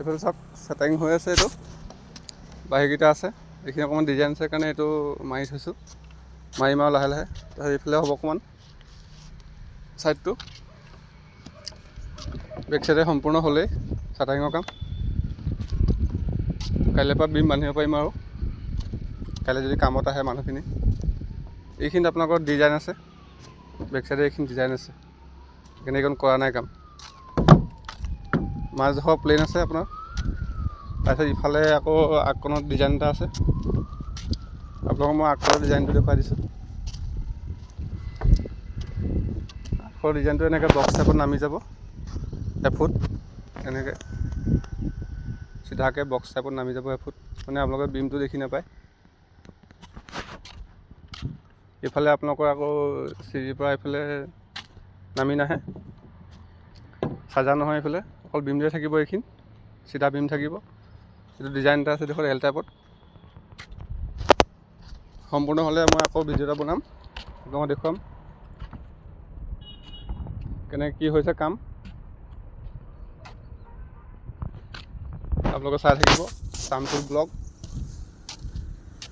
এইফালে চাওক চেটাৰিং হৈ আছে। এইটো বাহিৰকেইটা আছে, এইখিনি অকণমান ডিজাইন আছে কাৰণে এইটো মাৰি থৈছোঁ, মাৰিম আৰু লাহে লাহে। তাৰপিছত এইফালে হ'ব অকণমান ছাইডটো, বেক চাইডে সম্পূৰ্ণ হ'লেই চেটাৰিঙৰ কাম। কাইলৈৰ পৰা বিম বান্ধিব পাৰিম আৰু, কাইলৈ যদি কামত আহে মানুহখিনি। এইখিনিত আপোনালোকৰ ডিজাইন আছে, বেক চাইডে এইখিনি ডিজাইন আছে, সেইকাৰণে এইখন কৰা নাই কাম। মাজডোখৰ প্লেন আছে আপোনাৰ, তাৰপিছত ইফালে আকৌ আগকণত ডিজাইন এটা আছে। আপোনালোকক মই আগফালৰ ডিজাইনটো দেখুৱাই দিছোঁ। আগফালৰ ডিজাইনটো এনেকৈ বক্স টাইপত নামি যাব, এফুট এনেকৈ চিধাকৈ বক্স টাইপত নামি যাব এফুট, মানে আপোনালোকে বিমটো দেখি নাপায়। এইফালে আপোনালোকৰ আকৌ চিৰিৰ পৰা এইফালে নামি নাহে, চাজা নহয়। এইফালে অকল বিমটোৱে থাকিব, এইখিনি চিধা বিম থাকিব। এইটো ডিজাইন এটা আছে দেখোন এল টাইপত। সম্পূৰ্ণ হ'লে মই আকৌ ভিডিঅ' এটা বনাম, আপোনাক দেখুৱাম কেনেকৈ কি হৈছে কাম। আপোনালোকে চাই থাকিব চামটুল ব্লগ।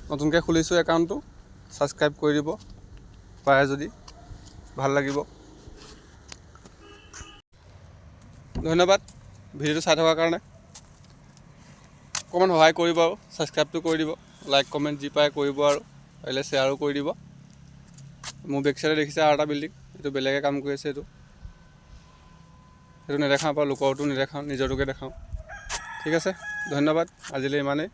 নতুনকৈ খুলিছোঁ একাউণ্টটো, ছাবস্ক্ৰাইব কৰি দিব পাৰে যদি, ভাল লাগিব। ধন্যবাদ ভিডিঅ'টো চাই থকাৰ কাৰণে। অকণমান সহায় কৰিব আৰু ছাবস্ক্ৰাইবটো কৰি দিব, লাইক কমেণ্ট যি পায় কৰিব, আৰু পাৰিলে শ্বেয়াৰো কৰি দিব। মোৰ বেক চাইডে দেখিছে আৰু এটা বিল্ডিং, এইটো বেলেগে কাম কৰি আছে। সেইটো নেদেখাওঁ, বাৰু লোকৰটো নেদেখাওঁ, নিজৰটোকে দেখাওঁ। ঠিক আছে, ধন্যবাদ, আজিলৈ ইমানেই।